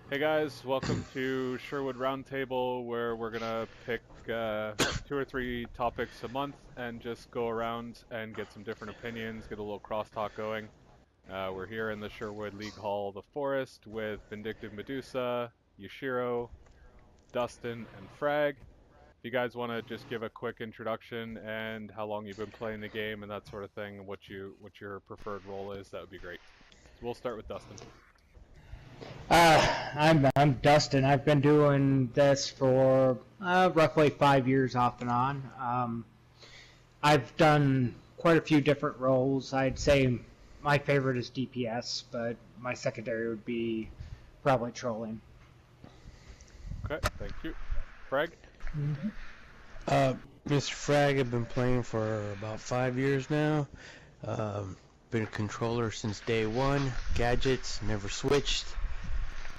Hey guys, welcome to Sherwood Round Table, where we're gonna pick 2 or 3 topics a month and just go around and get some different opinions, get a little crosstalk going. We're here in the Sherwood League Hall, the Forest, with Vindictive Medusa, Yushiro, Dusin, and Frag. If you guys want to just give a quick introduction and how long you've been playing the game and that sort of thing, and what your preferred role is, that would be great. So we'll start with Dusin. I'm Dustin. I've been doing this for roughly 5 years off and on. I've done quite a few different roles. I'd say my favorite is DPS, but my secondary would be probably trolling. Okay, thank you. Frag? Mr. Frag, I've been playing for about 5 years now. Been a controller since day one. Gadgets, never switched.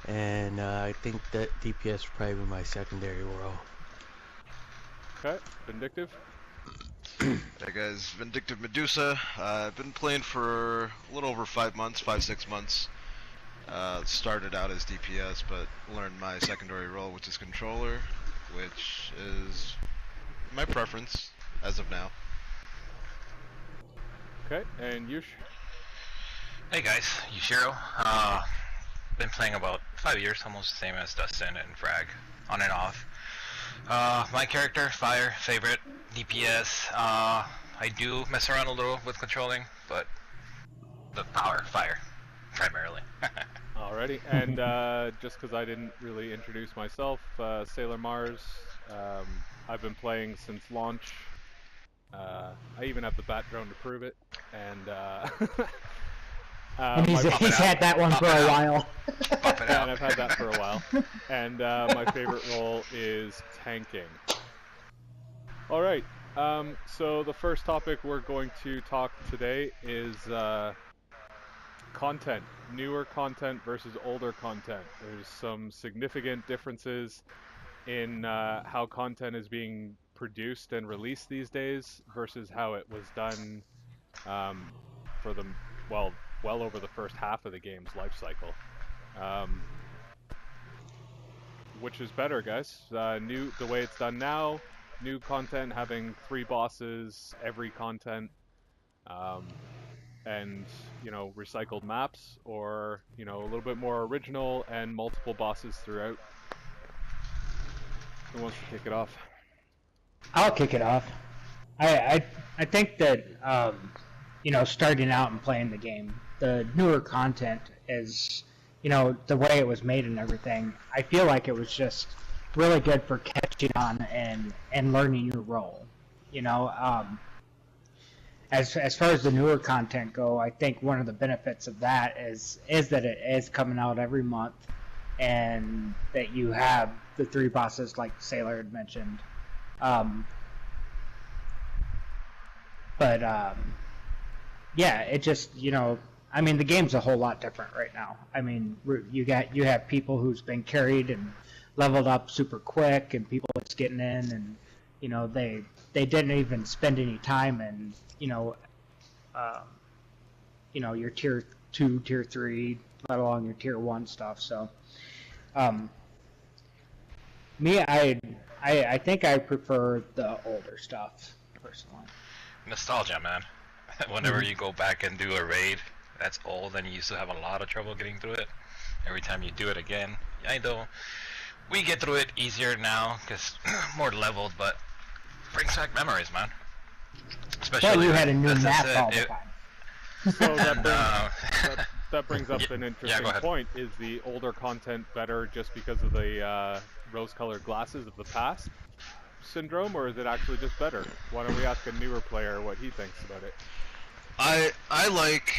And I think that DPS would probably be my secondary role. Okay, Vindictive? Hey guys, Vindictive Medusa. I've been playing for a little over 5 months, 6 months. Started out as DPS, but learned my secondary role, which is controller, which is my preference as of now. Okay, and Yush? Hey guys, Yushiro. Been playing about 5 years, almost the same as Dustin and Frag, on and off. My character, Fire, favorite, DPS. I do mess around a little with controlling, but the power, Fire, primarily. Alrighty, and just because I didn't really introduce myself, Sailor Mars. I've been playing since launch. I even have the bat drone to prove it, and And he's had that one for a while. and I've had that for a while. And my favorite role is tanking. Alright, so the first topic we're going to talk today is content. Newer content versus older content. There's some significant differences in how content is being produced and released these days versus how it was done for the, well over the first half of the game's life cycle. Which is better, guys? The way it's done now, new content having 3 bosses every content, and recycled maps, or a little bit more original and multiple bosses throughout. Who wants to kick it off? I'll kick it off. I think that starting out and playing the game, the newer content is, the way it was made and everything. I feel like it was just really good for catching on and learning your role. As far as the newer content go, I think one of the benefits of that is that it is coming out every month, and that you have the 3 bosses like Sailor had mentioned. Yeah, it just, the game's a whole lot different right now. I mean, you have people who's been carried and leveled up super quick, and people that's getting in, and they didn't even spend any time in your tier 2, tier 3, let alone your tier 1 stuff. So me, I think I prefer the older stuff personally. Nostalgia, man. Whenever you go back and do a raid that's old and you used to have a lot of trouble getting through it, every time you do it again, I know we get through it easier now because more leveled, but brings back memories, man. Especially well, you had a new map all the time. So that brings up an interesting point. Is the older content better just because of the rose-colored glasses of the past syndrome, or is it actually just better? Why don't we ask a newer player what he thinks about it? I like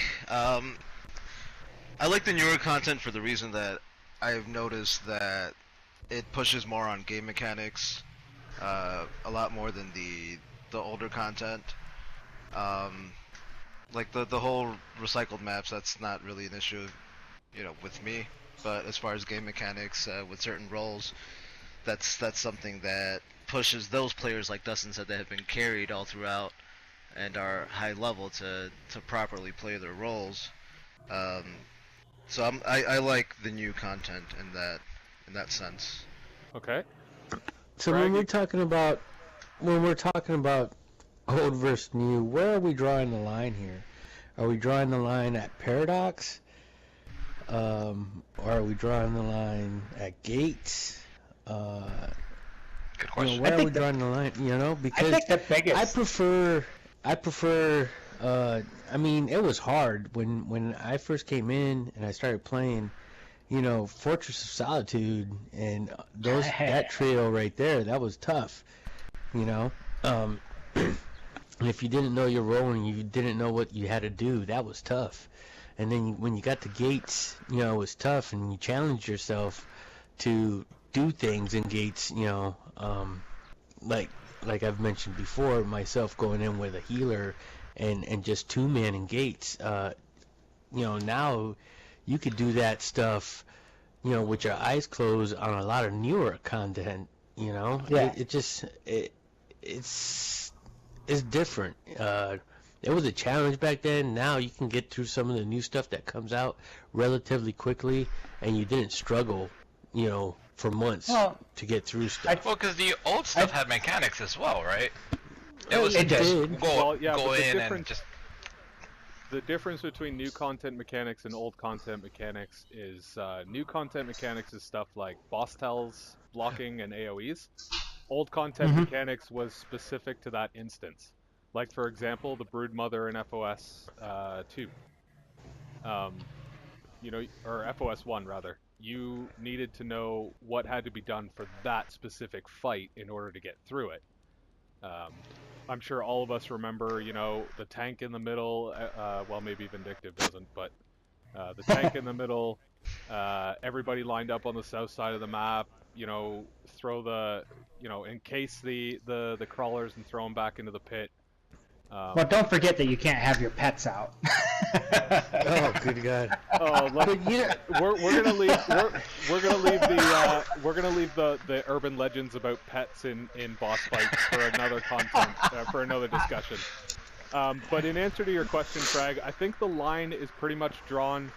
the newer content for the reason that I've noticed that it pushes more on game mechanics, a lot more than the older content. Like the whole recycled maps, that's not really an issue, with me. But as far as game mechanics with certain roles, that's something that pushes those players, like Dustin said, that have been carried all throughout and are high level to properly play their roles. So I like the new content in that sense. Okay. So Frag, when we're talking about old versus new, where are we drawing the line here? Are we drawing the line at Paradox? Or are we drawing the line at Gates? Good You question. know, where I are we think the- drawing the line? You know, I because think the biggest. I prefer. I mean, it was hard when I first came in and I started playing. You know, Fortress of Solitude and that trio right there, that was tough. You know, and if you didn't know your role and you didn't know what you had to do, that was tough. And then when you got to Gates, you know, it was tough, and you challenged yourself to do things in Gates. You know, like I've mentioned before, myself going in with a healer and just two-man Gates. You know, now you could do that stuff, you know, with your eyes closed on a lot of newer content. You know, Yeah. it's different. It was a challenge back then. Now you can get through some of the new stuff that comes out relatively quickly, and you didn't struggle, you know, for months to get through stuff. Well, because the old stuff had mechanics as well, right? It was It just did. go But the in and difference- just. The difference between new content mechanics and old content mechanics is new content mechanics is stuff like boss tells, blocking, and AoEs. Old content mechanics was specific to that instance. Like, for example, the Broodmother in FOS 2. You know, or FOS 1 rather. You needed to know what had to be done for that specific fight in order to get through it. I'm sure all of us remember, you know, the tank in the middle. Well, maybe Vindictive doesn't, but the tank in the middle. Everybody lined up on the south side of the map. You know, encase the crawlers and throw them back into the pit. Well, don't forget that you can't have your pets out. Oh, good God! Oh, But yeah, we're gonna leave the urban legends about pets in boss fights for another for another discussion. But in answer to your question, Frag, I think the line is pretty much drawn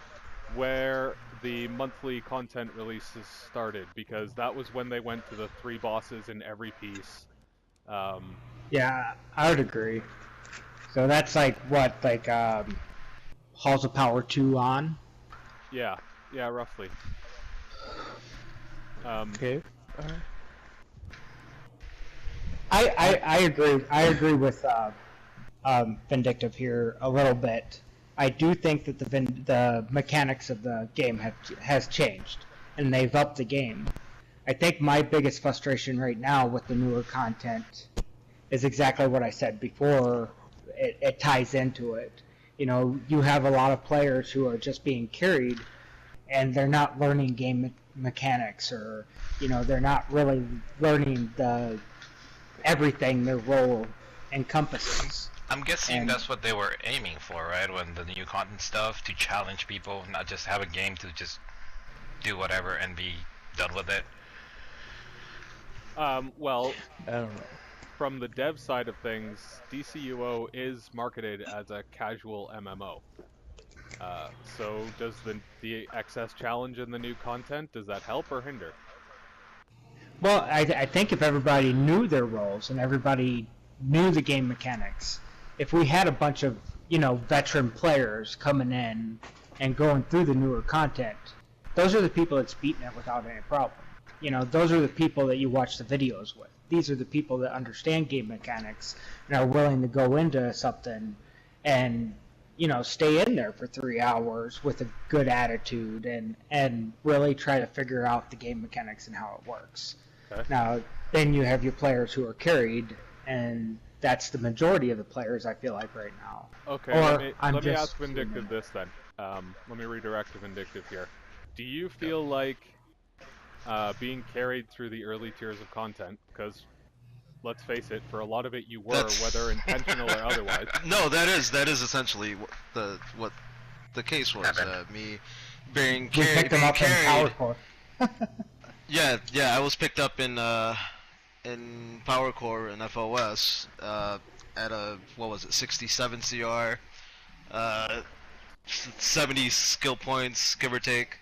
where the monthly content releases started, because that was when they went to the 3 bosses in every piece. Yeah, I would agree. So that's like what, like Halls of Power 2 on? Yeah, roughly. okay. I agree. I agree with Vindictive here a little bit. I do think that the mechanics of the game has changed, and they've upped the game. I think my biggest frustration right now with the newer content is exactly what I said before. It ties into it. You know, you have a lot of players who are just being carried, and they're not learning game mechanics, or, you know, they're not really learning everything their role encompasses. I'm guessing that's what they were aiming for, right? When the new content stuff, to challenge people, not just have a game to just do whatever and be done with it. Well, I don't know. from the dev side of things, DCUO is marketed as a casual MMO. So does the excess challenge in the new content, does that help or hinder? Well, I think if everybody knew their roles and everybody knew the game mechanics, if we had a bunch of, you know, veteran players coming in and going through the newer content, those are the people that's beating it without any problem. You know, those are the people that you watch the videos with. These are the people that understand game mechanics and are willing to go into something and, you know, stay in there for 3 hours with a good attitude and really try to figure out the game mechanics and how it works. Okay. Now, then you have your players who are carried, and that's the majority of the players, I feel like, right now. Okay, Or let me just ask Vindictive this then. Let me redirect to Vindictive here. Do you feel like being carried through the early tiers of content, because let's face it, for a lot of it you were, whether intentional or otherwise. No, that is essentially what the case was. Me being We carried. picked them up in Power Core. Yeah, I was picked up in Power Core and FOS at a, what was it, 67 CR. 70 skill points, give or take,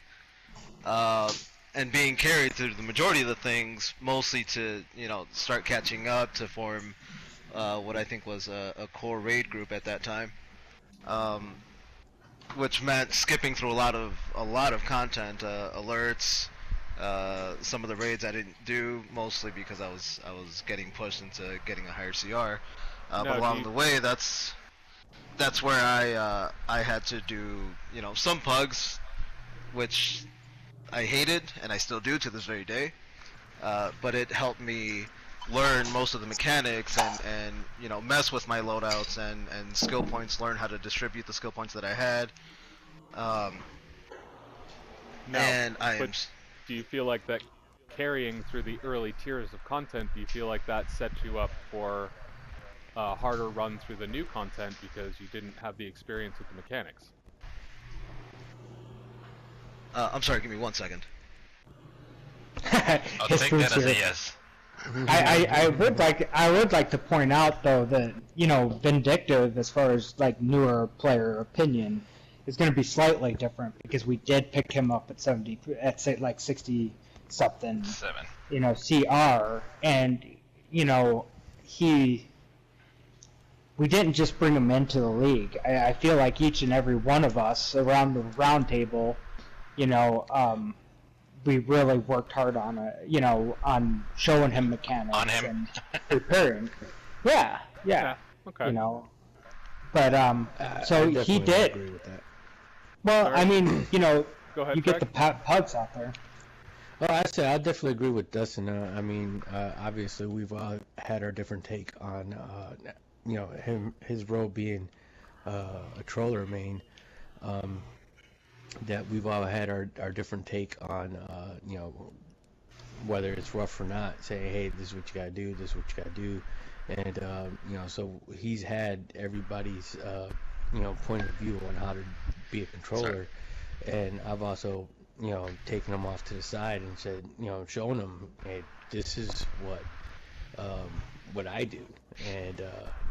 and being carried through the majority of the things, mostly to start catching up to form what I think was a core raid group at that time, which meant skipping through a lot of content, alerts. Some of the raids I didn't do, mostly because I was getting pushed into getting a higher CR. But along the way, that's where I had to do some pugs, which I hated and I still do to this very day. But it helped me learn most of the mechanics and mess with my loadouts and skill points, learn how to distribute the skill points that I had. Do you feel like that carrying through the early tiers of content, do you feel like that set you up for a harder run through the new content because you didn't have the experience with the mechanics? I'm sorry, give me 1 second. I'll take that as a yes. I would like to point out though that Vindictive, as far as like newer player opinion, is going to be slightly different because we did pick him up at 60 something 7. CR, and we didn't just bring him into the league. I feel like each and every one of us around the round table, we really worked hard on on showing him mechanics and preparing. Yeah. Okay. But so he did. Agree with that. Well, Sorry. I mean, Go ahead, you get Frag. the pugs out there. Well, I definitely agree with Dusin. I mean, obviously we've all had our different take on, his role being a troller main. That we've all had our different take on, whether it's rough or not. Say, hey, this is what you gotta do. This is what you gotta do. And so he's had everybody's point of view on how to be a controller. And I've also taken him off to the side and said, showing him, hey, this is what I do, and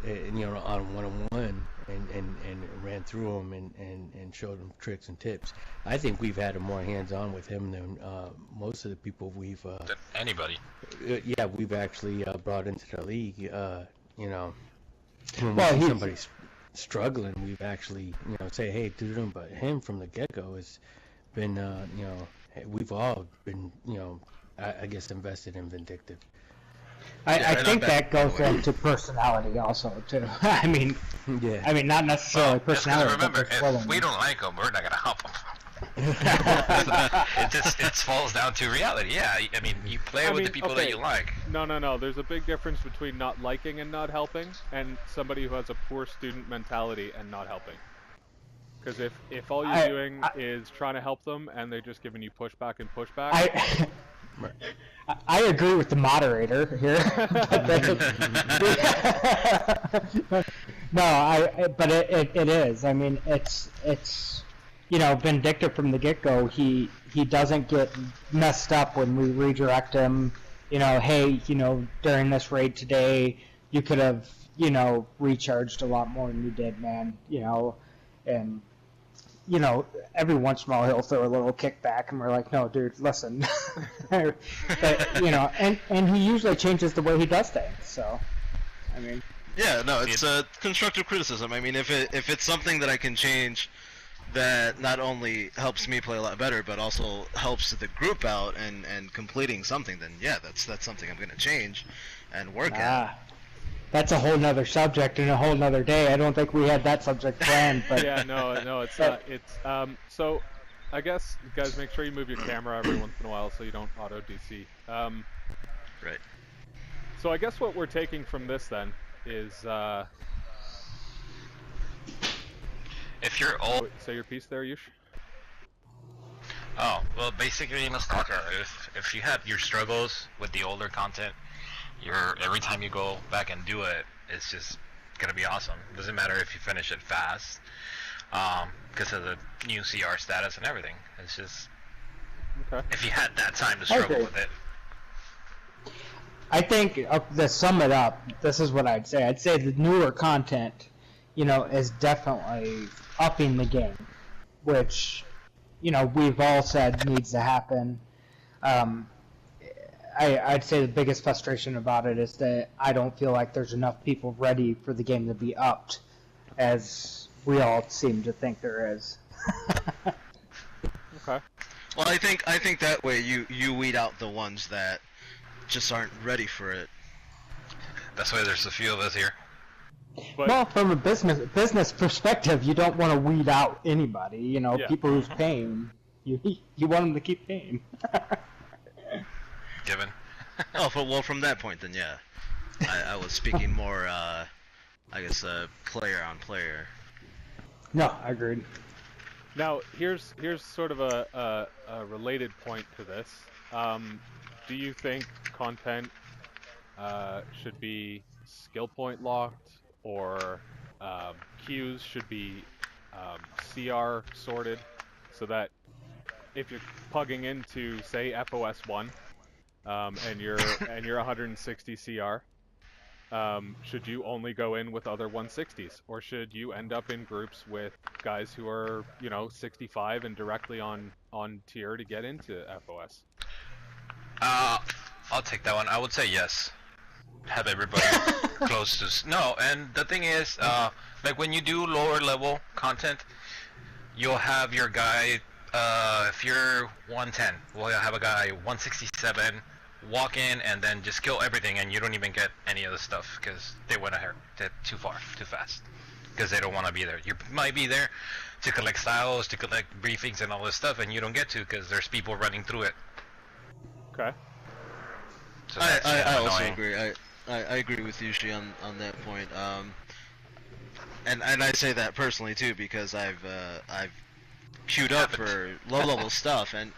on one-on-one, and ran through him and showed him tricks and tips. I think we've had him more hands-on with him than most of the people we've Anybody. we've actually brought into the league. When Well, we see he's- somebody's struggling, we've actually say, hey, do them. But him from the get-go has been we've all been I guess invested in Vindictive. I they're think not that bad, goes by the way. into personality also too. I mean, not necessarily Well, just 'cause personality. remember, but if willing. we don't like him, we're not gonna help him. it falls down to reality. Yeah, I mean, you play with the people that you like. No. There's a big difference between not liking and not helping, and somebody who has a poor student mentality and not helping. Because if all you're doing is trying to help them and they're just giving you pushback and pushback, I agree with the moderator here. But it is. I mean, it's Vindictive from the get-go. He doesn't get messed up when we redirect him. Hey, during this raid today, you could have, recharged a lot more than you did, man. And every once in a while he'll throw a little kickback, and we're like, no, dude, listen. But, and he usually changes the way he does things. So, I mean. Yeah, no, it's constructive criticism. I mean, if it's something that I can change, that not only helps me play a lot better, but also helps the group out and completing something, then yeah, that's something I'm gonna change and work at. That's a whole nother subject and a whole nother day. I don't think we had that subject planned, but yeah, no, it's not. It's so I guess you guys make sure you move your camera every once in a while so you don't auto DC. Right. So I guess what we're taking from this then is If you're old, say your piece there, Yush. oh well, basically, nostalgia. If you have your struggles with the older content, every time you go back and do it, it's just gonna be awesome. Doesn't matter if you finish it fast, because of the new CR status and everything. It's just if you had that time to struggle with it. I think to sum it up, this is what I'd say. I'd say the newer content, is definitely upping the game. which, you know, we've all said needs to happen. I'd say the biggest frustration about it is that I don't feel like there's enough people ready for the game to be upped, as we all seem to think there is. Okay. Well, I think that way you weed out the ones that just aren't ready for it. That's why there's a few of us here. But, Well, from a business perspective, you don't want to weed out anybody. You know, Yeah. people who's paying. You want them to keep paying. Given. Oh, well, from that point, then yeah. I was speaking more, I guess, player on player. No, I agreed. now, here's sort of a related point to this. Do you think content should be skill point locked, or queues should be CR sorted, so that if you're plugging into, say, FOS 1, and you're 160 CR, should you only go in with other 160s, or should you end up in groups with guys who are, you know, 65 and directly on tier to get into FOS? I'll take that one. I would say yes. Have everybody close to no. And the thing is, like when you do lower level content, you'll have your guy. If you're 110, well, you'll have a guy 167 walk in and then just kill everything, and you don't even get any of the stuff because they went ahead too far, too fast, because they don't want to be there. You might be there to collect styles, to collect briefings and all this stuff, and you don't get to because there's people running through it. Okay. So that's I also annoying. agree. I agree with Yushi on that point. And I say that personally too, because I've queued up for low level stuff, and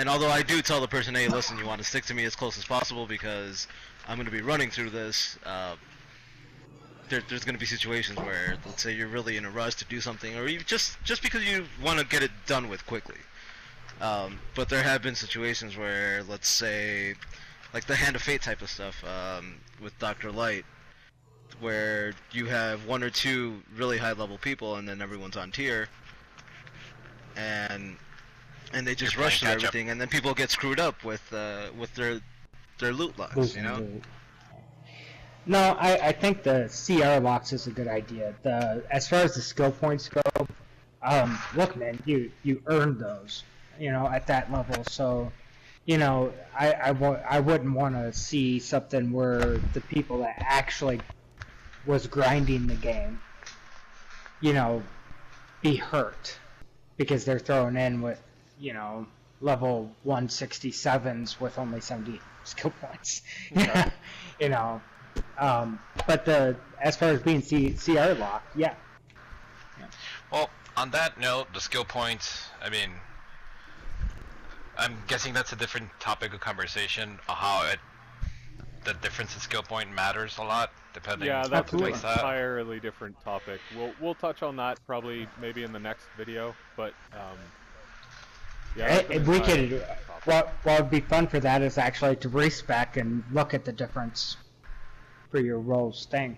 although I do tell the person, hey, listen, you want to stick to me as close as possible because I'm going to be running through this. There's going to be situations where, let's say, you're really in a rush to do something, or you just because you want to get it done with quickly. But there have been situations where, let's say, like the Hand of Fate type of stuff with Dr. Light, where you have one or two really high level people and then everyone's on tier, and they just rush through everything, and then people get screwed up with their loot locks, you know? No, I think the CR locks is a good idea. As far as the skill points go, look, man, you earned those, you know, at that level. So, you know, I wouldn't want to see something where the people that actually was grinding the game, you know, be hurt because they're thrown in with, you know, level 167s with only 70 skill points. Okay. You know, but as far as being CR locked, yeah. Well, on that note, the skill points, I mean, I'm guessing that's a different topic of conversation, how the difference in skill point matters a lot, depending Yeah, on that's the an play style. entirely different topic. We'll touch on that probably maybe in the next video, but yeah. that's an We entirely could. different topic. What would be fun for that is actually to respec and look at the difference for your roles thing.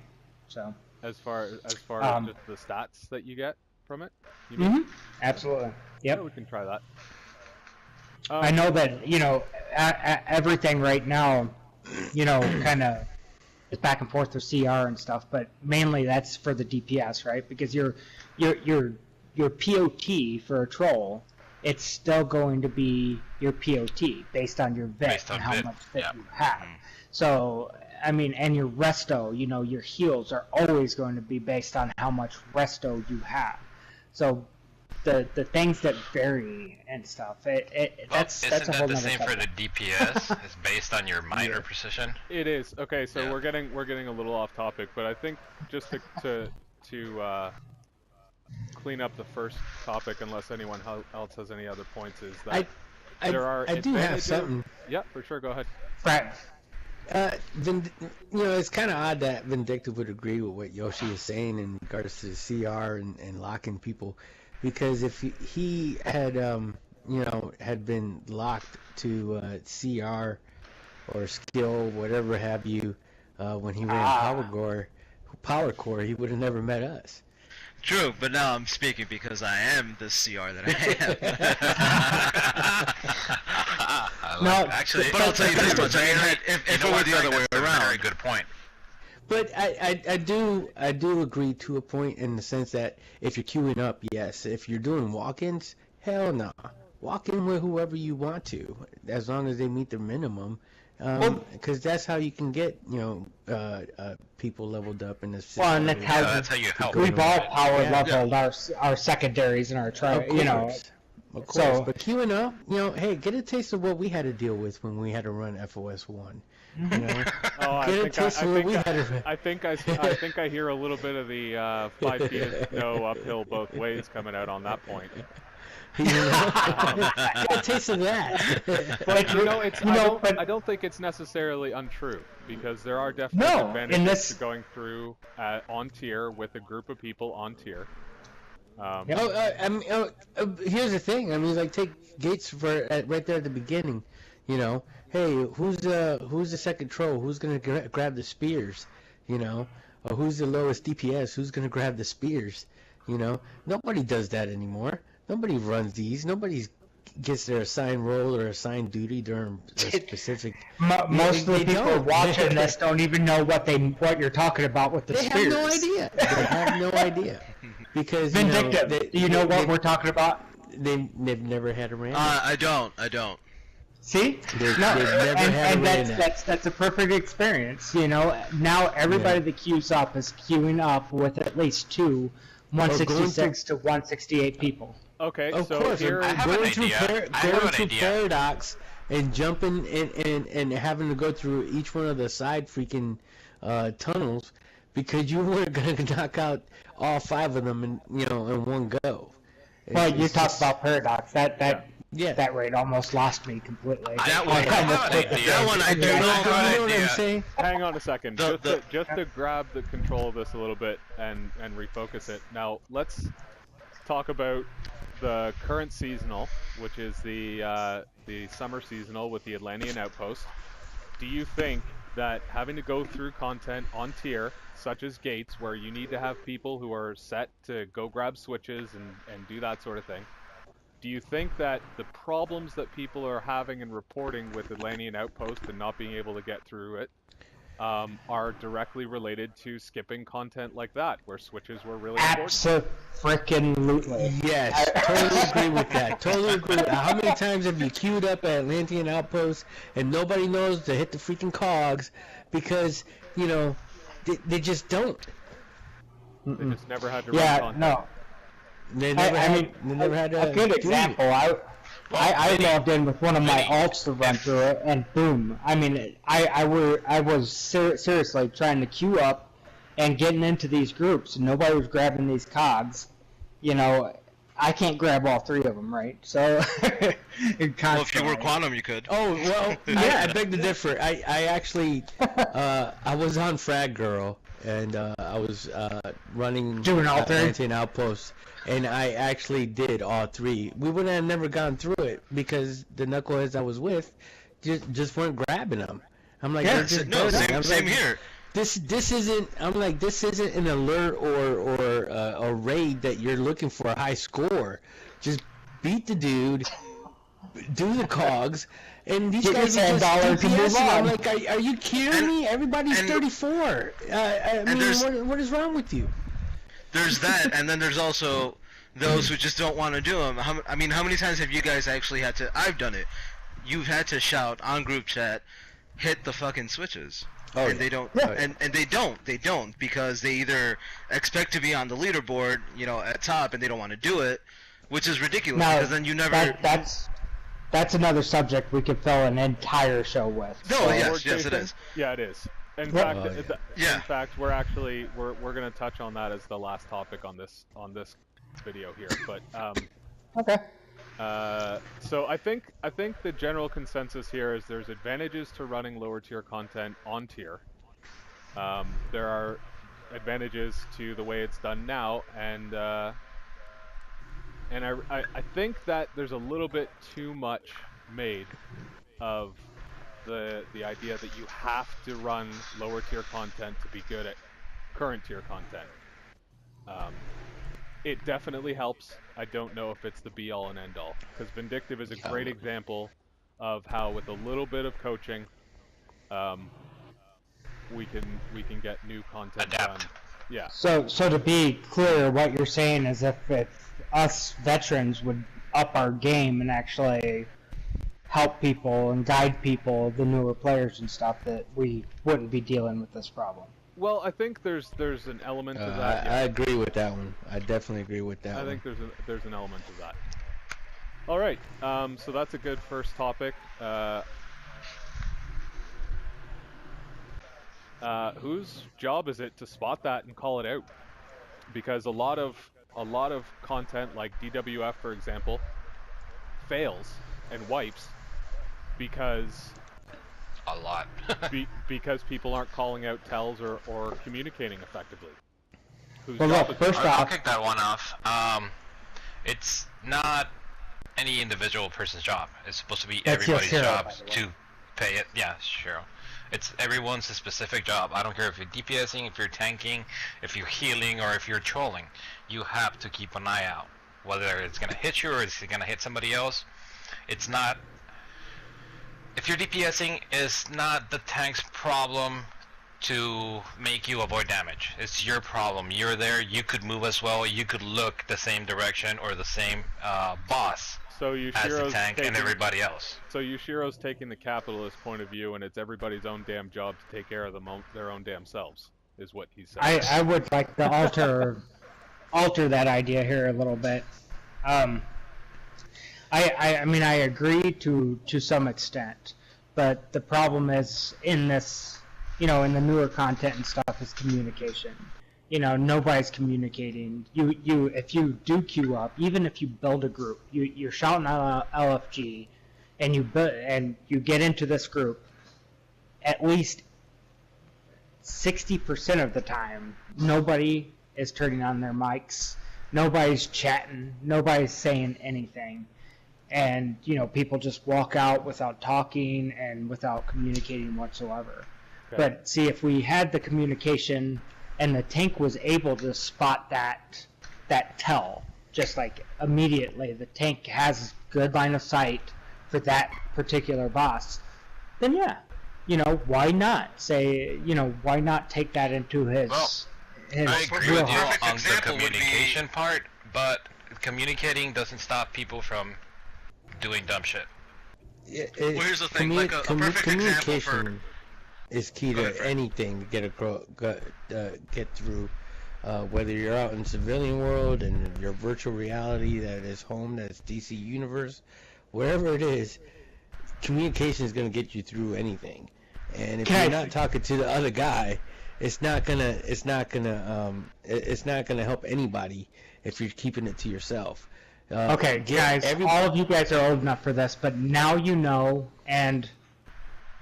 So. As far as just the stats that you get from it, you mean? Mm-hmm. Absolutely. Yeah, Yep. we can try that. I know that, you know, everything right now, you know, kind of is back and forth with CR and stuff, but mainly that's for the DPS, right? Because your POT for a troll, it's still going to be your POT based on your vet Based on and how vet, much vet yeah. you have. So, I mean, and your resto, you know, your heals are always going to be based on how much resto you have. So the things that vary and stuff, that's a Isn't whole that the nother same for topic. the DPS? It's based on your minor precision. It is. Okay, so Yeah. we're getting a little off topic, but I think just to clean up the first topic, unless anyone else has any other points, is that there are I do have advantages- something. Yeah, for sure. Go ahead. Frag. You know, it's kind of odd that Vindictive would agree with what Yoshi is saying in regards to the CR and locking people, because if he had, you know, had been locked to CR or skill, whatever have you, when he ran Power Core, he would have never met us. True, but now I'm speaking because I am the CR that I am. No, Actually, But I'll tell you this much, I mean, if it were the other way that's a very around. good point. But I do agree to a point in the sense that if you're queuing up, yes. If you're doing walk-ins, hell no. Walk in with whoever you want to, as long as they meet the minimum. Because that's how you can get, people leveled up in this. Well, and That's how you help. we've all power leveled our secondaries and our Of course, So- but queuing up, hey, get a taste of what we had to deal with when we had to run FOS 1. You know? Oh, I Get a think taste of what we had to I think I hear a little bit of the 5 feet of snow uphill both ways coming out on that point. You know? Get a taste of that. But I don't think it's necessarily untrue, because there are definitely No, in advantages this- to going through on tier with a group of people on tier. Here's the thing. I mean, like, take Gates right there at the beginning. Hey, who's the second troll? Who's gonna grab the spears? Or who's the lowest DPS? Who's gonna grab the spears? Nobody does that anymore. Nobody runs these. Nobody gets their assigned role or assigned duty during a specific. Most of the people watching this don't even know what you're talking about with the They spears. have no idea. They have no idea. Because Vindictive. Do you know what we're talking about? They've never had a random. I don't. See? They've never had a random. That's a perfect experience. Now everybody that queues up is queuing up with at least two 166 to 168 people. Okay, Of so course, here, I'm have an going through idea. I have an idea. Paradox and jumping and having to go through each one of the side freaking tunnels because you weren't going to knock out all 5 of them in one go. Well, you talked about Paradox. That Yeah. raid almost lost me completely. That one I do You know. know what I'm saying? hang on a second, The- just to grab the control of this a little bit and refocus it. Now let's talk about the current seasonal, which is the summer seasonal with the Atlantean Outpost. Do you think that having to go through content on tier, such as gates, where you need to have people who are set to go grab switches and do that sort of thing, do you think that the problems that people are having and reporting with Atlantean Outpost and not being able to get through it are directly related to skipping content like that, where switches were really important? Abso-freaking-lutely. Yes, totally agree with that. Totally agree with that. How many times have you queued up at Atlantean Outpost and nobody knows to hit the freaking cogs because, they just don't. They just never had to run content. No. They never had A good example. I logged in with one of my alts to run through it, and boom. I mean, I was seriously trying to queue up and getting into these groups, and nobody was grabbing these cogs. I can't grab all 3 of them, right? So, Well, if you were Quantum, you could. Oh, well, I beg to differ. I actually, I was on Frag Girl, and I was running Doing all 3? Atlantean Outpost. And I actually did all 3. We would have never gone through it because the knuckleheads I was with just weren't grabbing them. I'm like, Same here. This isn't. I'm like, this isn't an alert or a raid that you're looking for a high score. Just beat the dude, do the cogs, and these guys are just DPS. I'm like, are you kidding me? Everybody's 34. I mean, what is wrong with you? There's that, and then there's also those who just don't want to do them. How many times have you guys actually had to? I've done it. You've had to shout on group chat, hit the fucking switches. Oh, and they don't, and they don't because they either expect to be on the leaderboard, at top, and they don't want to do it, which is ridiculous. Now, because then you never. That's another subject we could fill an entire show with. No, So- yes, it is. Yeah, it is. In fact, we're going to touch on that as the last topic on this video here. But Okay. so I think the general consensus here is there's advantages to running lower tier content on tier. There are advantages to the way it's done now, and I think that there's a little bit too much made of the idea that you have to run lower tier content to be good at current tier content. It definitely helps. I don't know if it's the be-all and end-all, because Vindictive is a great example of how, with a little bit of coaching, we can get new content Adapt. done. Yeah. So to be clear, what you're saying is if us veterans would up our game and actually help people and guide people, the newer players and stuff, that we wouldn't be dealing with this problem. Well, I think there's an element to that. I agree with that one. I definitely agree with that one. I think there's an element to that. All right. So that's a good first topic. Whose job is it to spot that and call it out? Because a lot of content like DWF, for example, fails and wipes because A lot. because people aren't calling out tells or communicating effectively. Whose Well, job look, is- first I'll off, kick that one off. It's not any individual person's job. It's supposed to be That's everybody's Yushiro, job by the way. to pay it. Yeah, sure. It's everyone's a specific job. I don't care if you're DPSing, if you're tanking, if you're healing, or if you're trolling. You have to keep an eye out. Whether it's going to hit you or it's going to hit somebody else. It's not... If you're DPSing, it's not the tank's problem to make you avoid damage. It's your problem. You're there, you could move as well, you could look the same direction or the same boss So as the Yushiro's tank and taking, everybody else. so Yushiro's taking the capitalist point of view, and it's everybody's own damn job to take care of their own damn selves, is what he said. I would like to alter that idea here a little bit. I mean, I agree to some extent, but the problem is in this, in the newer content and stuff, is communication. Nobody's communicating. If you do queue up, even if you build a group, you're shouting out LFG, and you get into this group, at least 60% of the time, nobody is turning on their mics, nobody's chatting, nobody's saying anything. And, people just walk out without talking and without communicating whatsoever. Okay. But see, if we had the communication and the tank was able to spot that tell, just like immediately, the tank has good line of sight for that particular boss, then yeah, why not say, why not take that into his I agree with you wheelhouse? on the example would be- communication part, but communicating doesn't stop people from doing dumb shit. Well, here's the thing, like a perfect example for... communication is key Go ahead, to Frank. anything to get through. Whether you're out in civilian world and your virtual reality that is home, that's DC Universe, wherever it is, communication is going to get you through anything. And if you're not talking to the other guy, it's not gonna help anybody if you're keeping it to yourself. Okay, guys, all of you guys are old enough for this, but now you know, and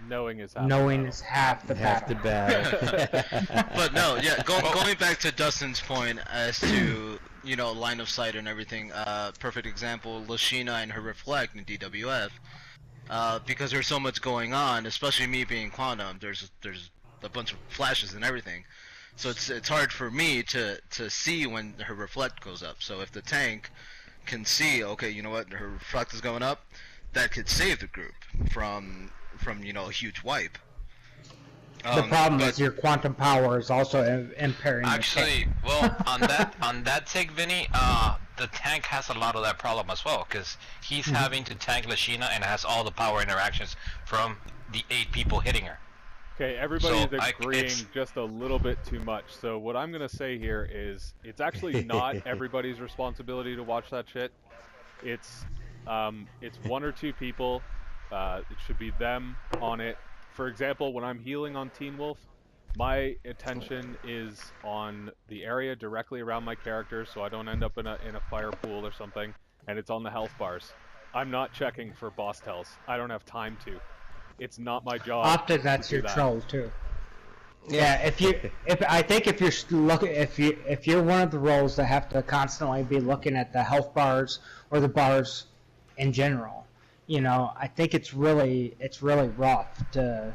Knowing is half knowing the is half the Half the battle. battle. But no, yeah, going back to Dustin's point as to, line of sight and everything, perfect example, Lashina and her Reflect in DWF, because there's so much going on, especially me being Quantum, there's a bunch of flashes and everything, so it's hard for me to see when her Reflect goes up. So if the tank can see, okay, you know what, her Reflect is going up, that could save the group from a huge wipe. The problem is your quantum power is also impairing the tank. Actually, well, on that take, Vinny, the tank has a lot of that problem as well, because he's having to tank Lashina and has all the power interactions from the 8 people hitting her. Okay, everybody's So, agreeing it's- just a little bit too much. So what I'm going to say here is it's actually not everybody's responsibility to watch that shit. It's 1 or 2 people. It should be them on it. For example, when I'm healing on Teen Wolf, my attention is on the area directly around my character, so I don't end up in a fire pool or something, and it's on the health bars. I'm not checking for boss tells. I don't have time to. It's not my job. Often that's to do your that. troll too. Yeah, if you're one of the roles that have to constantly be looking at the health bars or the bars in general, I think it's really rough to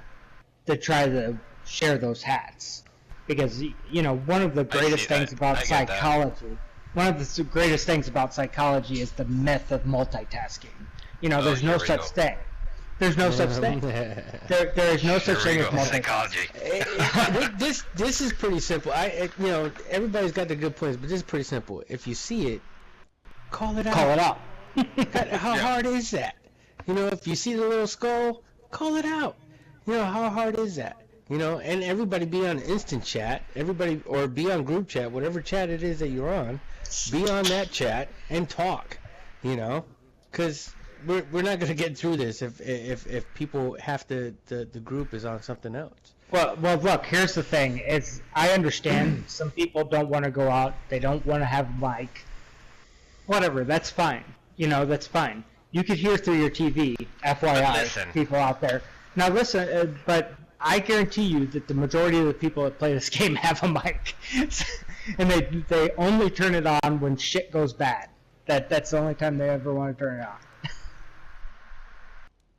try to share those hats, because one of the greatest see that. things about I get that. psychology. one of the greatest things about psychology is the myth of multitasking. You know, there's no such thing. There's no such thing. There is no such thing as multitasking. This is pretty simple. You know, everybody's got the good points, but this is pretty simple. If you see it, call it out. Call it out. How hard is that? You know, if you see the little skull, call it out. You know, how hard is that? You know, and everybody be on instant chat, or be on group chat, whatever chat it is that you're on, be on that chat and talk. You know, because we're not going to get through this if people have to, the group is on something else. Well, look, here's the thing. I understand some people don't want to go out. They don't want to have a mic. Whatever, that's fine. You know, that's fine. You could hear through your TV, FYI, people out there. Now listen, but I guarantee you that the majority of the people that play this game have a mic. And they only turn it on when shit goes bad. That's the only time they ever want to turn it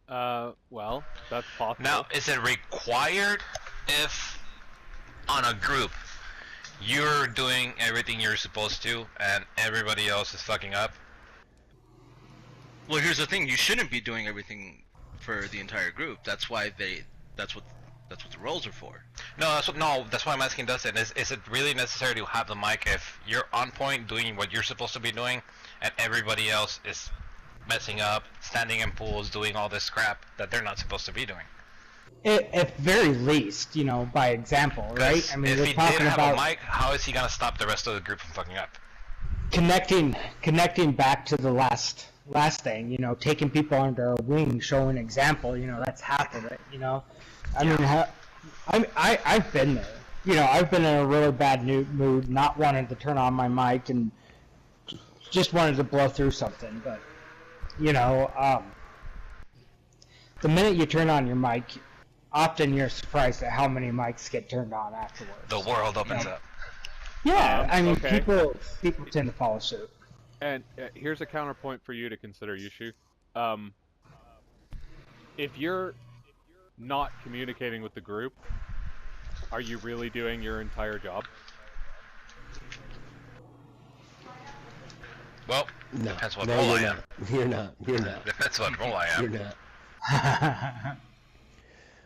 on. Well, that's possible. Now, is it required if on a group you're doing everything you're supposed to and everybody else is fucking up? Well, here's the thing: you shouldn't be doing everything for the entire group. That's why that's what the roles are for. No, that's why I'm asking Dustin. Is it really necessary to have the mic if you're on point doing what you're supposed to be doing and everybody else is messing up, standing in pools, doing all this crap that they're not supposed to be doing? At very least, you know, by example, right? I mean, if he didn't have a mic, how is he gonna stop the rest of the group from fucking up? Connecting back to the last thing, you know, taking people under a wing, showing example, you know, that's half of it, you know. I've been there. You know, I've been in a really bad mood, not wanting to turn on my mic and just wanted to blow through something. But, you know, the minute you turn on your mic, often you're surprised at how many mics get turned on afterwards. The world opens up. Yeah, I mean, okay. people tend to follow suit. And here's a counterpoint for you to consider, Yushu. If you're not communicating with the group, are you really doing your entire job? Well, No, depends what no, role you're I not. am. You're not. You're not. Depends what role I am. You're not.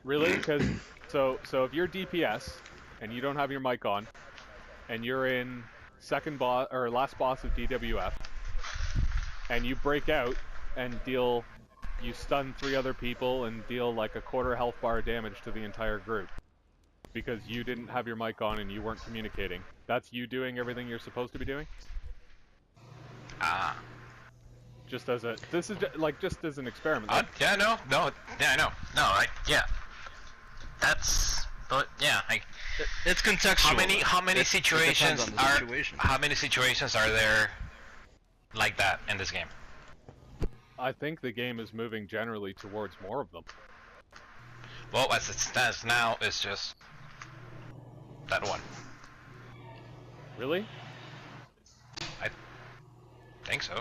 Really? Because so if you're DPS and you don't have your mic on, and you're in last boss of DWF, and you break out and you stun 3 other people and deal like a quarter health bar damage to the entire group because you didn't have your mic on and you weren't communicating. That's you doing everything you're supposed to be doing? Just as an experiment. Yeah, no, yeah, I know. No, yeah. It's contextual. How many situations on the situation. How many situations are there like that in this game? I think the game is moving generally towards more of them. Well, as it stands now, it's just that one. Really? I think so.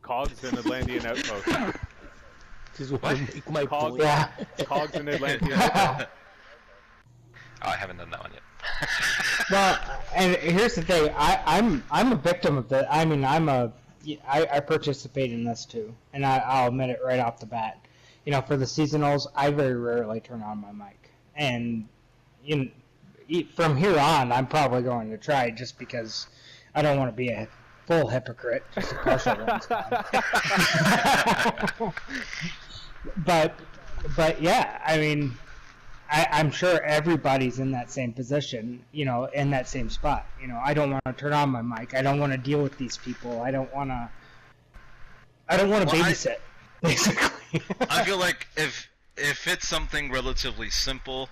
Cogs in Atlantean Outpost. Just want to make my point. Yeah. Cogs in Atlantean Outpost. Oh, I haven't done that one yet. Well, and here's the thing. I'm a victim of that. I mean, I participate in this too, and I'll admit it right off the bat. You know, for the seasonals, I very rarely turn on my mic, and from here on, I'm probably going to try just because I don't want to be a full hypocrite. Just a partial one. But yeah, I mean, I'm sure everybody's in that same position, you know, in that same spot. You know, I don't want to turn on my mic. I don't want to deal with these people. I don't want to babysit, basically. I feel like if it's something relatively simple,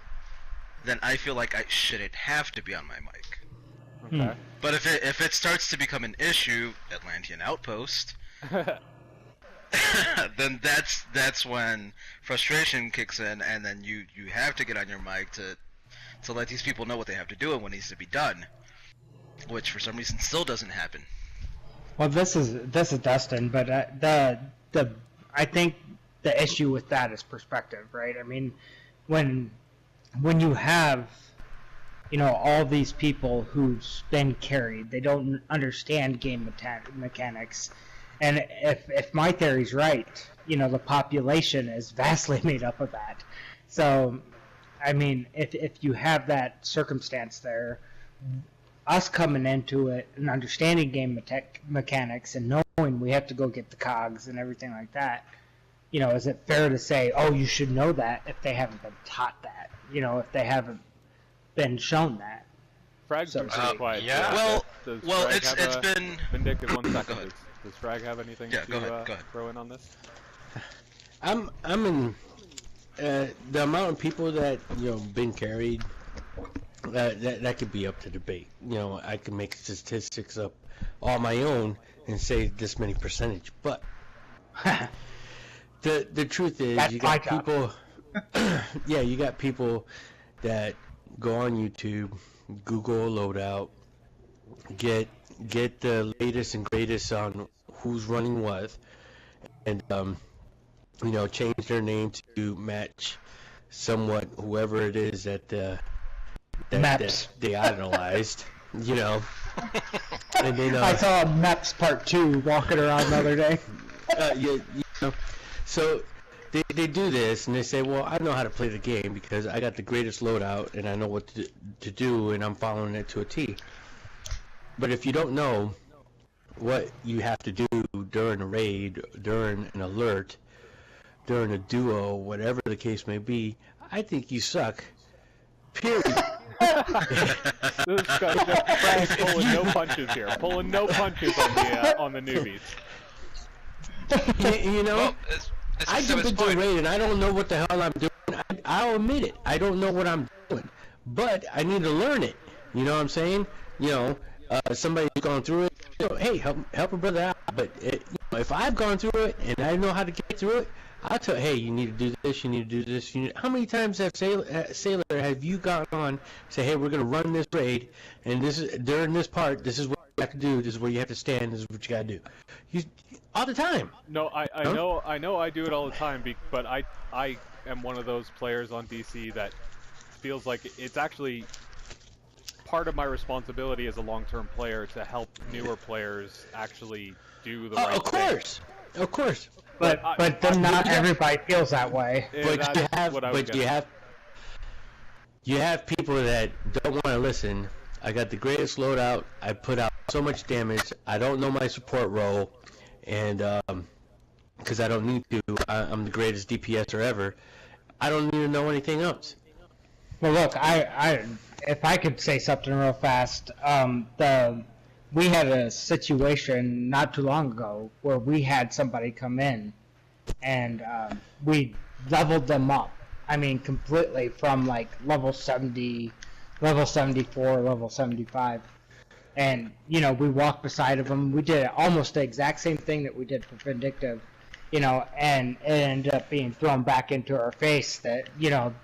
then I feel like I shouldn't have to be on my mic. Okay. But if it starts to become an issue, Atlantean Outpost, then that's when frustration kicks in, and then you have to get on your mic to let these people know what they have to do and what needs to be done, which for some reason still doesn't happen. Well, this is Dustin, but I think the issue with that is perspective, right? I mean, when you have all these people who's been carried. They don't understand game mechanics. And if my theory's right, the population is vastly made up of that. So, I mean, if you have that circumstance there, us coming into it and understanding game mechanics and knowing we have to go get the cogs and everything like that, is it fair to say, oh, you should know that if they haven't been taught that? If they haven't been shown that. Frag's been pretty quiet. Yeah. Does Well, Frag it's have been. Vindictive, 1 Go second. ahead. Does Frag have anything Yeah, to go ahead. throw in on this? I'm in the amount of people that been carried. That could be up to debate. I can make statistics up on my own and say this many percentage, but the truth is, you got people. Yeah, you got people that go on YouTube, Google loadout, get the latest and greatest on who's running what, and change their name to match somewhat whoever it is that they idolized, And then I saw Maps Part 2 walking around the other day. So they do this and they say, well, I know how to play the game because I got the greatest loadout and I know what to do and I'm following it to a T. But if you don't know what you have to do during a raid, during an alert, during a duo, whatever the case may be, I think you suck. Period. This guy's just pulling no punches here. Pulling no punches on the newbies. Well, I jump into a raid and I don't know what the hell I'm doing. I'll admit it. I don't know what I'm doing, but I need to learn it. You know what I'm saying? Somebody's gone through it. Hey, help a brother out. But if I've gone through it and I know how to get through it, I'll tell. Hey, you need to do this. You need to do this. How many times have Sailor have you gone on? Say, hey, we're gonna run this raid, and this is during this part. This is what you have to do. This is where you have to stand. This is what you gotta do. All the time. No, I know I do it all the time, but I am one of those players on DC that feels like it's actually part of my responsibility as a long-term player to help newer players actually do the right thing. Of course. But then not everybody feels that way. You have people that don't want to listen. I got the greatest loadout. I put out so much damage. I don't know my support role, and because I don't need to. I'm the greatest DPSer ever. I don't need to know anything else. Well, look, if I could say something real fast, we had a situation not too long ago where we had somebody come in and we leveled them up. I mean, completely from like level 70, level 74, level 75. And, we walked beside of them. We did almost the exact same thing that we did for Vindictive, and it ended up being thrown back into our face that,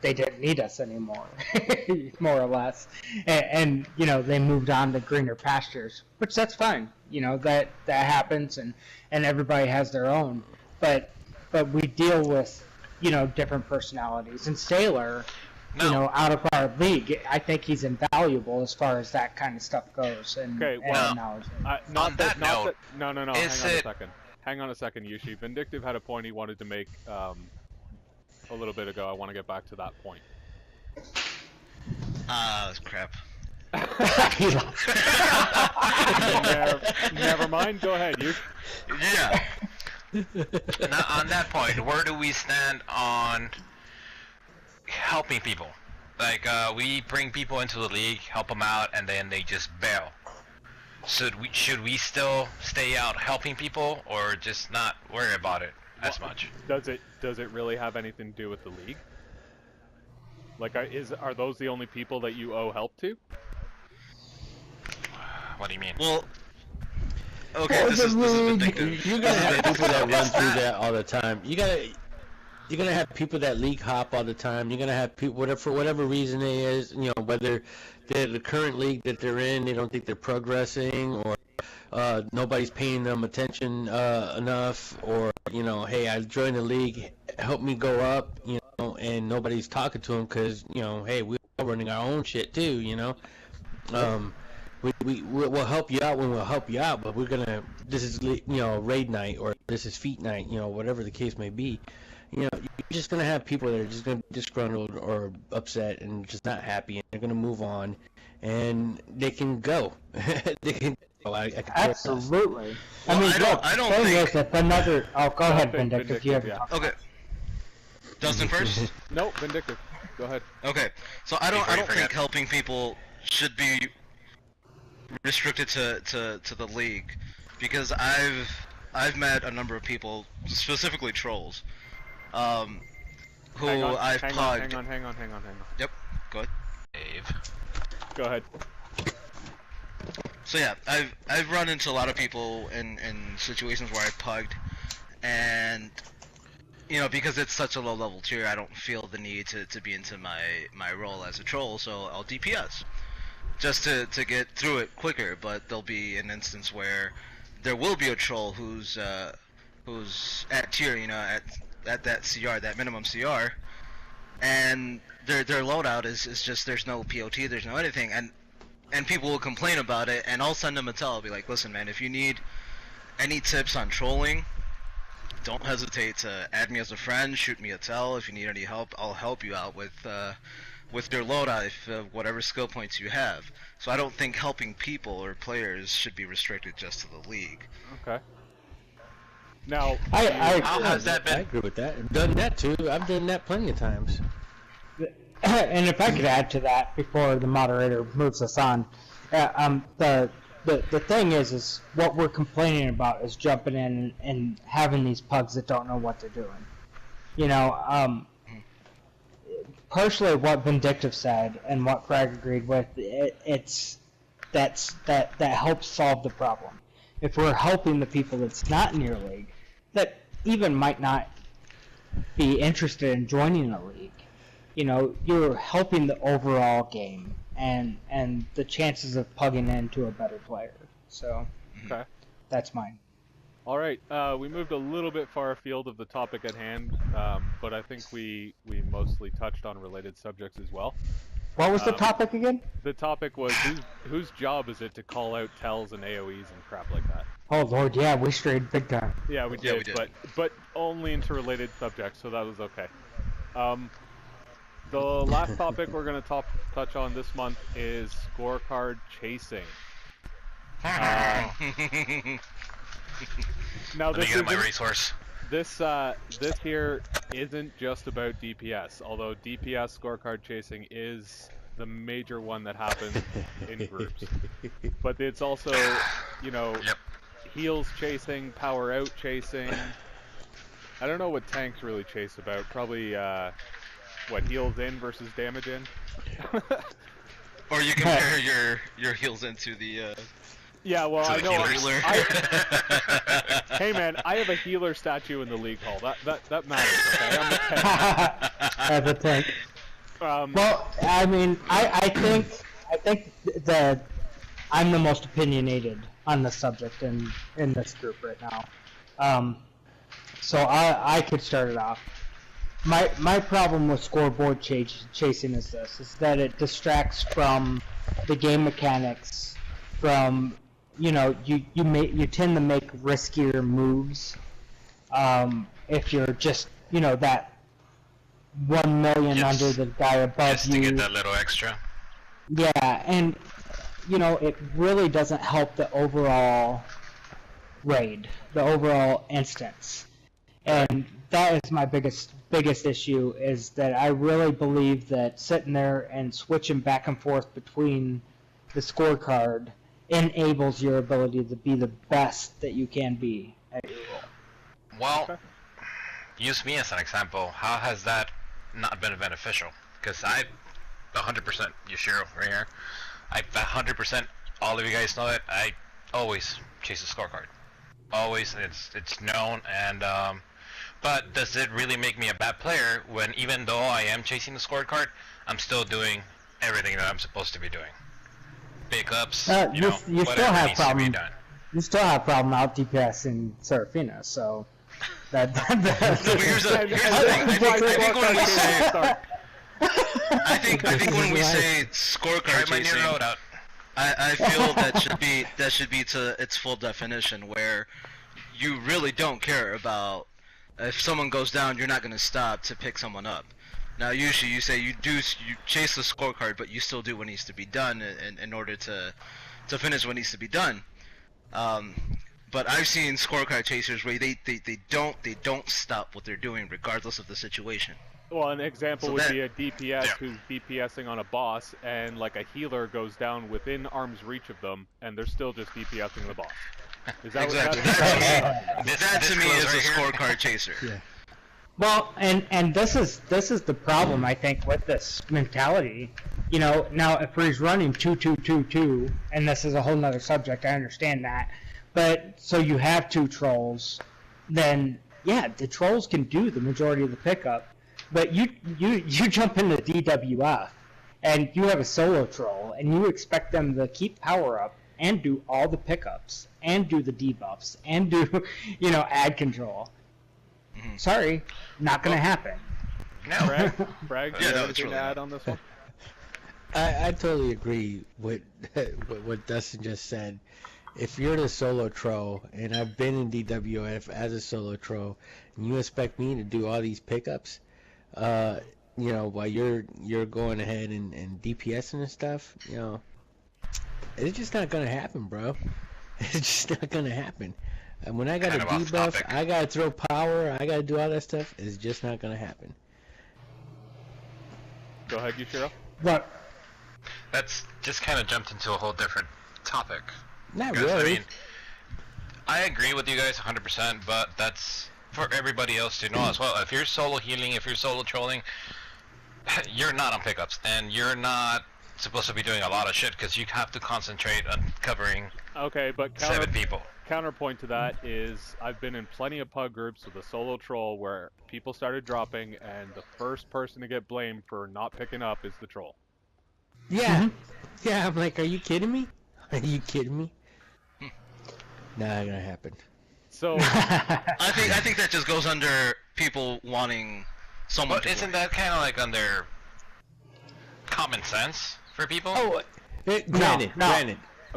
they didn't need us anymore, more or less. And they moved on to greener pastures, which that's fine. That happens, and everybody has their own. But we deal with, different personalities. And Sailor, out of our league, I think he's invaluable as far as that kind of stuff goes. And, okay, well, knowledge. No. Hang on a second, Yushi. Vindictive had a point he wanted to make a little bit ago. I want to get back to that point. That's crap. Never mind. Go ahead, Yushi. Yeah. Now, on that point, where do we stand on helping people? Like, we bring people into the league, help them out, and then they just bail. Should we still stay out helping people, or just not worry about it as much? Does it really have anything to do with the league? Like, are those the only people that you owe help to? What do you mean? Well, okay, this is Vindictive. You're gonna have people that run through that all the time. You're gonna have people that league hop all the time. You're gonna have people, for whatever reason it is, whether they're the current league that they're in, they don't think they're progressing, or nobody's paying them attention enough, or hey, I joined the league, help me go up, and nobody's talking to them because hey, we running our own shit too, you know. We'll help you out when we'll help you out, but this is, you know, raid night, or this is feat night, you know, whatever the case may be. You know, you're just gonna have people that are just gonna be disgruntled or upset and just not happy, and they're gonna move on, and they can go. They can. Absolutely. Well, I don't think. If another. Oh, go ahead, Vindictive. You have yeah. Okay. Dustin first. No, Vindictive. Go ahead. Okay. So I don't think helping people should be restricted to the league, because I've met a number of people, specifically trolls, who I've pugged. Hang on. Yep. Go ahead. Dave. Go ahead. So yeah, I've run into a lot of people in situations where I've pugged, and you know, because it's such a low level tier, I don't feel the need to be into my role as a troll, so I'll DPS just to get through it quicker. But there'll be an instance where there will be a troll who's at tier, you know, at that CR, that minimum CR, and their loadout is just, there's no POT, there's no anything, and people will complain about it, and I'll send them a tell. I'll be like, listen man, if you need any tips on trolling, don't hesitate to add me as a friend, shoot me a tell. If you need any help, I'll help you out with your loadout, whatever skill points you have. So I don't think helping people or players should be restricted just to the league. Okay. Now, How has that been? I agree with that. I've done that too. I've done that plenty of times. And if I could add to that before the moderator moves us on, the thing is what we're complaining about is jumping in and having these pugs that don't know what they're doing. You know, partially what Vindictive said and what Frag agreed with, that helps solve the problem. If we're helping the people that's not in your league, that even might not be interested in joining a league, you know, you're helping the overall game and the chances of pugging into a better player. So, okay. That's mine. All right. We moved a little bit far afield of the topic at hand, but I think we mostly touched on related subjects as well. What was the topic again? The topic was whose job is it to call out tells and AoEs and crap like that. Oh lord, yeah, we strayed big time. Yeah, we did. But only into related subjects, so that was okay. The last topic we're going to touch on this month is scorecard chasing. Now Let me get my resource. This here isn't just about DPS, although DPS scorecard chasing is the major one that happens in groups. But it's also, you know, heals chasing, power out chasing. I don't know what tanks really chase about. Probably, what, heals in versus damage in? Or you compare your heals into the yeah, well, I know. healer. Hey man, I have a healer statue in the league hall. That matters. Okay, I'm a tank. As a tank. Well, I mean, I think that I'm the most opinionated on the subject in this group right now. So I could start it off. My problem with scoreboard chasing is that it distracts from the game mechanics, from, you know, you tend to make riskier moves if you're just, you know, that 1 million under the guy above just you. To get that little extra. Yeah, and you know, it really doesn't help the overall raid, the overall instance. And that is my biggest issue, is that I really believe that sitting there and switching back and forth between the scorecard enables your ability to be the best that you can be at your role. Well, use me as an example. How has that not been beneficial? Because I 100% Yushiro right here. I 100%, all of you guys know it, I always chase the scorecard. Always, it's known, and but does it really make me a bad player when, even though I am chasing the scorecard, I'm still doing everything that I'm supposed to be doing? Pickups, you still have needs to be done. You still have problem out DPS in Seraphina, so that Here's the thing. I think when we say I think when we say scorecard my new chasing, loadout. I feel that should be to its full definition, where you really don't care about if someone goes down, you're not going to stop to pick someone up. Now, usually you say you chase the scorecard, but you still do what needs to be done in order to finish what needs to be done. But I've seen scorecard chasers where they don't stop what they're doing regardless of the situation. Well, an example would be a DPS who's DPSing on a boss, and like a healer goes down within arm's reach of them, and they're still just DPSing the boss. Is that exactly. That to me is a scorecard chaser. Yeah. Well, and this is the problem, I think, with this mentality. You know, now if he's running 2-2-2-2, and this is a whole nother subject, I understand that. But so you have 2 trolls, then yeah, the trolls can do the majority of the pickup. But you jump into DWF, and you have a solo troll, and you expect them to keep power up and do all the pickups and do the debuffs and do, you know, ad control. Mm-hmm. Sorry, not gonna happen. No. Frag, do Yeah, you no, have it's anything really to add not. on this one? I totally agree with what Dustin just said. If you're the solo troll, and I've been in DWF as a solo troll, and you expect me to do all these pickups, you know, while you're going ahead and DPSing and stuff, you know, it's just not gonna happen, bro. It's just not gonna happen. And when I got a debuff, I gotta throw power, I gotta do all that stuff. It's just not gonna happen. Go ahead, Yushiro. What? That's just kind of jumped into a whole different topic. Not Because, really. I mean, I agree with you guys 100%, but that's for everybody else to know as well. If you're solo healing, if you're solo trolling, you're not on pickups, and you're not supposed to be doing a lot of shit because you have to concentrate on covering Okay, but 7 people. counterpoint to that is I've been in plenty of pug groups with a solo troll where people started dropping, and the first person to get blamed for not picking up is the troll. Yeah. Yeah, I'm like, are you kidding me? Are you kidding me? Not gonna happen. So I think that just goes under people wanting someone But to isn't play. that kind of like under common sense for people? Oh, No.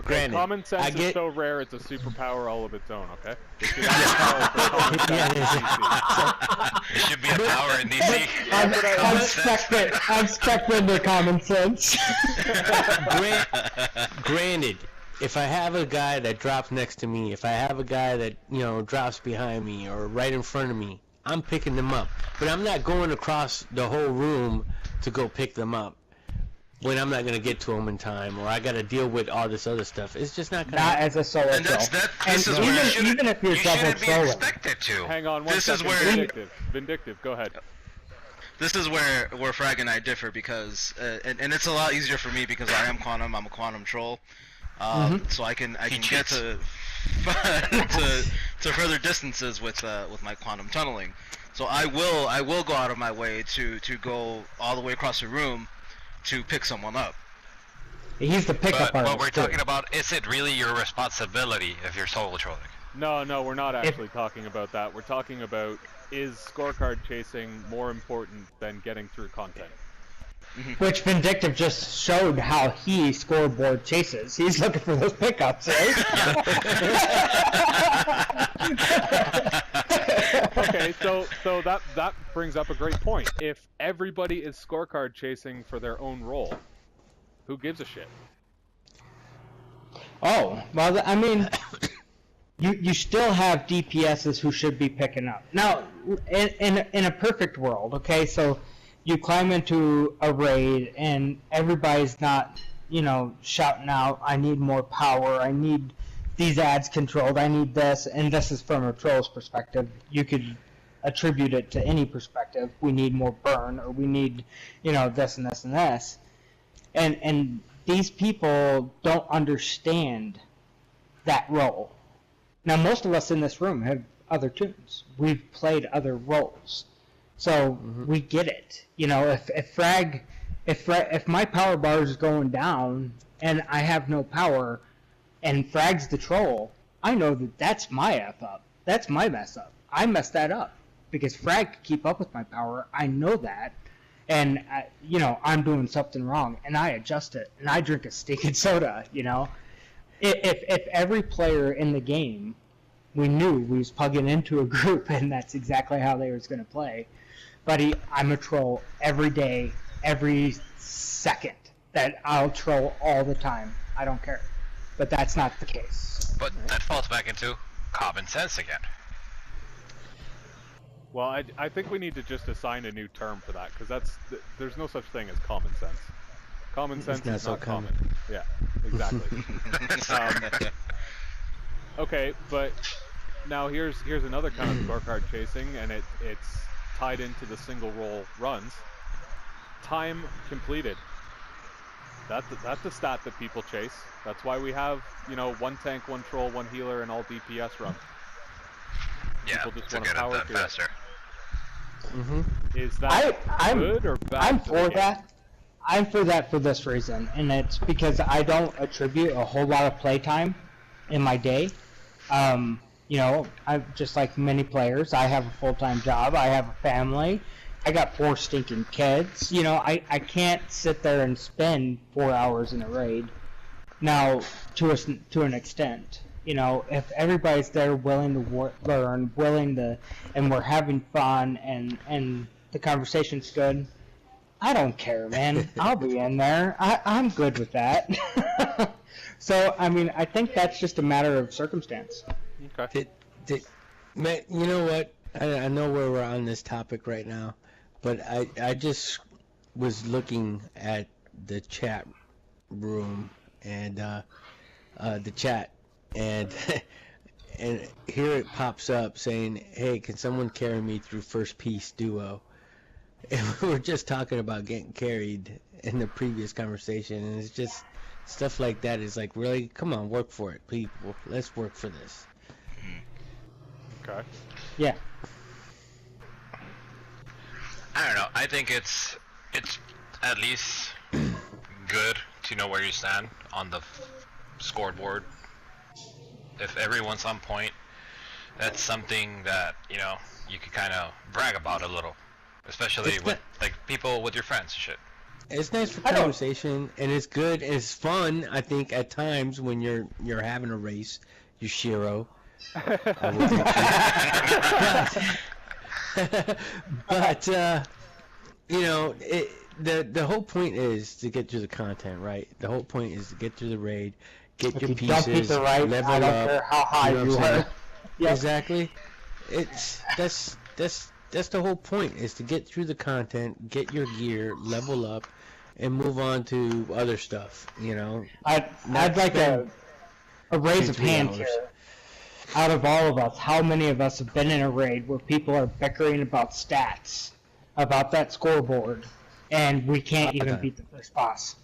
granted. common sense I is get- so rare it's a superpower all of its own, okay? It should have a power for common sense in DC. There should be a power in DC. I'm expecting the common sense. Granted, if I have a guy that drops next to me, if I have a guy that, you know, drops behind me or right in front of me, I'm picking them up. But I'm not going across the whole room to go pick them up when I'm not going to get to them in time, or I got to deal with all this other stuff. It's just not going to Not happen. as a solo And troll. this is where Even if you're You double shouldn't be trolling. expected to. Hang on one This is second, where- Vindictive, go ahead. This is where Frag and I differ, because and it's a lot easier for me because I am quantum. I'm a quantum troll, so I can get cheats. to to further distances with my quantum tunneling. So I will go out of my way to go all the way across the room to pick someone up. He's the pickup But artist. what we're too. talking about, is it really your responsibility if you're solo trolling? No, we're not actually talking about that. We're talking about, is scorecard chasing more important than getting through content? Which Vindictive just showed how he scoreboard chases. He's looking for those pickups, right? Okay, so that brings up a great point. If everybody is scorecard chasing for their own role, who gives a shit? Oh, well, I mean, you still have DPSs who should be picking up. Now, in a perfect world, okay, so you climb into a raid and everybody's not, you know, shouting out, I need more power, I need these ads controlled, I need this, and this is from a troll's perspective. You could attribute it to any perspective. We need more burn, or we need, you know, this and this and this. And these people don't understand that role. Now, most of us in this room have other tunes. We've played other roles, so we get it. You know, if my power bar is going down and I have no power, and Frag's the troll, I know that that's my F up. That's my mess up. I messed that up because Frag could keep up with my power. I know that. and I'm doing something wrong, and I adjust it, and I drink a stinking soda. If every player in the game, we knew we was plugging into a group, and that's exactly how they was going to play. But I'm a troll every day, every second. That I'll troll all the time. I don't care. But that's not the case. But that falls back into common sense again. Well, I think we need to just assign a new term for that, because there's no such thing as common sense. Common sense is not common. Yeah, exactly. Okay, but now here's another kind of scorecard chasing, and it's tied into the single roll runs. Time completed. That's the stat that people chase. That's why we have, one tank, one troll, one healer, and all DPS run. Yeah, people just to want to get power it that through faster. Is that good or bad? I'm to for the game? that. I'm for that for this reason, and it's because I don't attribute a whole lot of playtime in my day. I'm just like many players. I have a full-time job. I have a family. I got 4 stinking kids. I can't sit there and spend 4 hours in a raid. Now, to an extent, if everybody's there willing to learn, and we're having fun, and the conversation's good, I don't care, man. I'll be in there. I'm good with that. So, I think that's just a matter of circumstance. Okay. Man, you know what? I know where we're on this topic right now, but I just was looking at the chat room and the chat, and and here it pops up saying, "Hey, can someone carry me through first piece duo?" And we were just talking about getting carried in the previous conversation, and it's just stuff like that is like, really, come on, work for it, people. Let's work for this. Okay. Yeah. I don't know. I think it's at least good to know where you stand on the scoreboard. If everyone's on point, that's something that you can kind of brag about a little, especially with people with your friends and shit. It's nice for conversation, and it's good, and it's fun. I think at times when you're having a race, Yushiro. But the whole point is to get through the content, right? The whole point is to get through the raid, get your pieces, don't beat the raid, level I don't up. care how high you are. Yep. Exactly. That's the whole point, is to get through the content, get your gear, level up, and move on to other stuff. I'd like a raise of hands here. Out of all of us, how many of us have been in a raid where people are bickering about stats, about that scoreboard, and we can't even beat the first boss?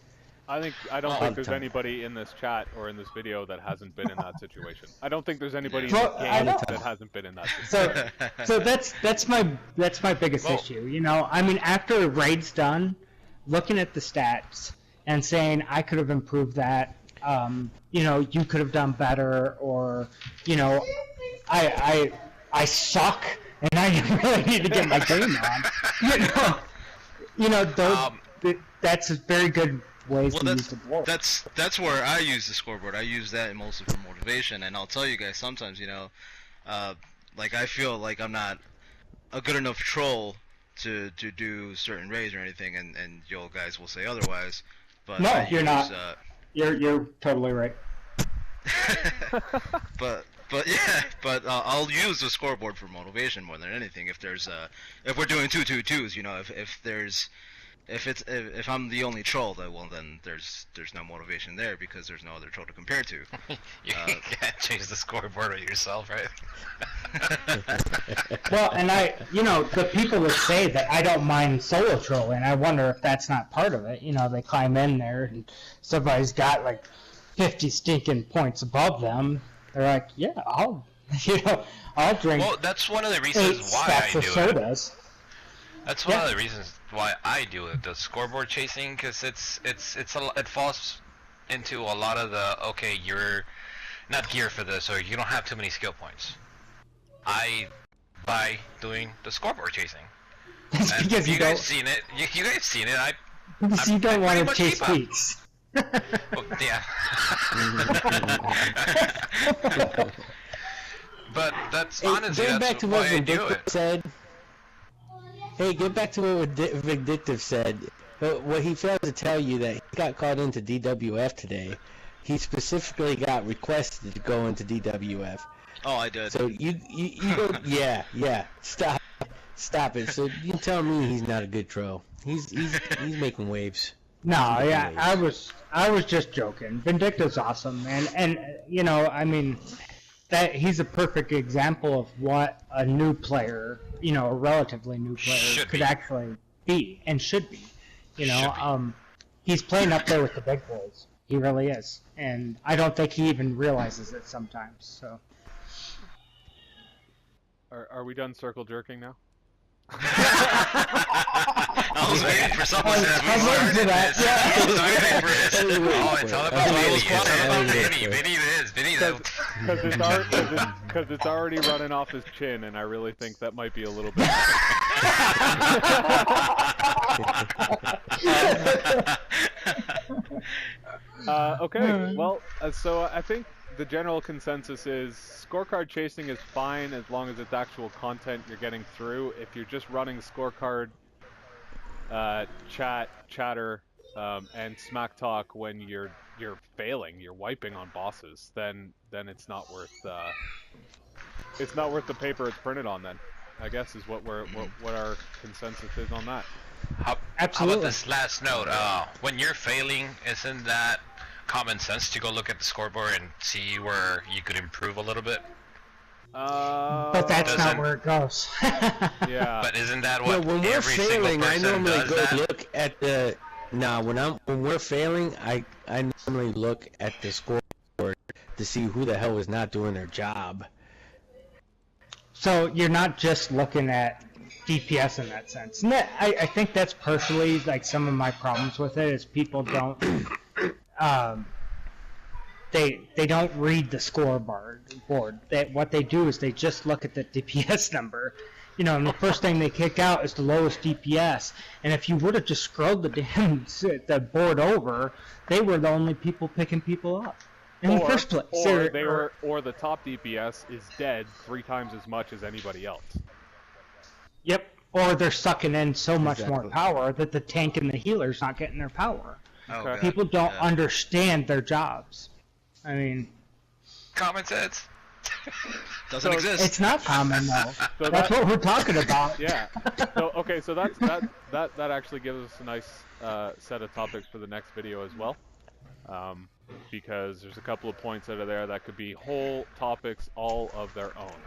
I don't think there's anybody in this chat or in this video that hasn't been in that situation. I don't think there's anybody in this game that hasn't been in that situation. So that's my biggest issue. After a raid's done, looking at the stats and saying I could have improved that. You could have done better, or I suck and I really need to get my game on. That's a very good ways to use the board. That's where I use the scoreboard. I use that mostly for motivation, and I'll tell you guys sometimes, I feel like I'm not a good enough troll to do certain raids or anything, and you guys will say otherwise. But no, you're not. You're totally right. but I'll use the scoreboard for motivation more than anything. If we're doing 2-2-2s, if I'm the only troll, then there's no motivation there, because there's no other troll to compare to. You can't change the scoreboard with yourself, right? Well, and the people that say that I don't mind solo trolling, I wonder if that's not part of it. They climb in there and somebody's got like 50 stinking points above them. They're like, yeah, I'll drink. Well, that's one of the reasons why I do it. That's one of the reasons why I do it, the scoreboard chasing, because it falls into a lot of the, okay, you're not geared for this, or you don't have too many skill points. By doing the scoreboard chasing, That's And because you guys seen it. You guys seen it. because you don't pretty want to much chase keep up. peaks. Well, yeah. But that's honestly Getting that's back to why what I do Vindictive it. said. Hey, get back to what Vindictive said. What he failed to tell you that he got called into DWF today. He specifically got requested to go into DWF. Oh, I did. So you go, yeah. Stop it. So you tell me he's not a good troll. He's making waves. No, He's yeah, making waves. I was just joking. Vindictive's awesome, man, and you know, I mean, that he's a perfect example of what a new player, you know, a relatively new player Should could be. actually be and should be. You Should know, he's playing up there with the big boys. He really is, and I don't think he even realizes it sometimes. So. Are we done circle jerking now? I was waiting for someone to I was waiting for that, this. yeah. I was waiting for this. Oh, it's all about Vinny. It's all about Vinny. Vinny this. Vinny that. Because it's already running off his chin, and I really think that might be a little bit. Okay, well, so I think the general consensus is scorecard chasing is fine as long as it's actual content you're getting through. If you're just running scorecard chatter, and smack talk when you're failing, you're wiping on bosses, then it's not worth the paper it's printed on. Then I guess is what our consensus is on that. How Absolutely. about this last note? When you're failing, isn't that common sense to go look at the scoreboard and see where you could improve a little bit? But that's not where it goes. Yeah. But isn't that Well, what when we're every single failing, I person normally does? go That? look at the. Nah, when we're failing, I normally look at the scoreboard to see who the hell is not doing their job. So you're not just looking at DPS in that sense. And that, I think that's partially like some of my problems with it is people don't they don't read the scoreboard. What they do is they just look at the DPS number. You know, and the first thing they kick out is the lowest DPS. And if you would have just scrolled the board over, they were the only people picking people up in the first place. Or the top DPS is dead 3 times as much as anybody else. Yep. Or they're sucking in so much more Exactly. power that the tank and the healer's not getting their power. Oh, Okay. God. People don't Yeah. understand their jobs. I mean, Common sense. Doesn't So exist. it's not common though. So That's what we're talking about. Yeah. So okay, so that actually gives us a nice set of topics for the next video as well, because there's a couple of points out of there that could be whole topics all of their own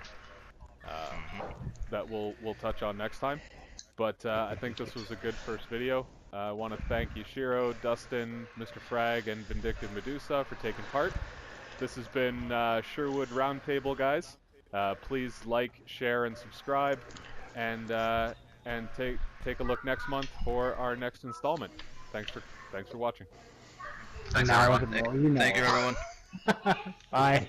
that we'll touch on next time. But I think this was a good first video. I want to thank Yushiro, Dustin, Mr. Frag, and Vindictive Medusa for taking part. This has been Sherwood Round Table, guys. Please like, share, and subscribe, and take a look next month for our next installment. Thanks for watching. Thanks, Now everyone. the more you know. Thank you, everyone. Bye.